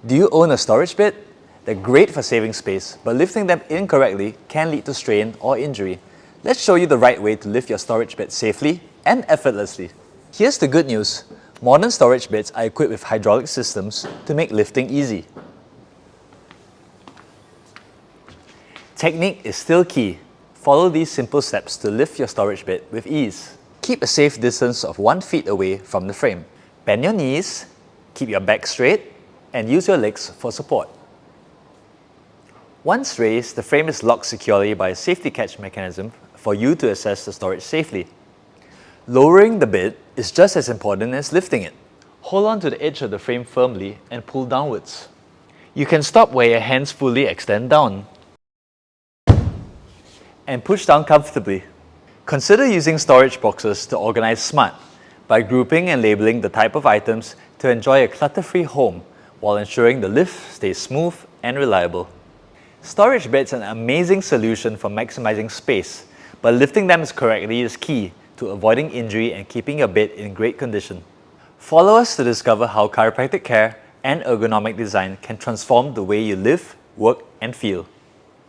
Do you own a storage bed? They're great for saving space, but lifting them incorrectly can lead to strain or injury. Let's show you the right way to lift your storage bed safely and effortlessly. Here's the good news. Modern storage beds are equipped with hydraulic systems to make lifting easy. Technique is still key. Follow these simple steps to lift your storage bed with ease. Keep a safe distance of 1 feet away from the frame. Bend your knees, keep your back straight, and use your legs for support. Once raised, the frame is locked securely by a safety catch mechanism for you to access the storage safely. Lowering the bed is just as important as lifting it. Hold on to the edge of the frame firmly and pull downwards. You can stop where your hands fully extend down and push down comfortably. Consider using storage boxes to organize smart by grouping and labeling the type of items to enjoy a clutter-free home while ensuring the lift stays smooth and reliable. Storage beds are an amazing solution for maximizing space, but lifting them correctly is key to avoiding injury and keeping your bed in great condition. Follow us to discover how chiropractic care and ergonomic design can transform the way you live, work, and feel.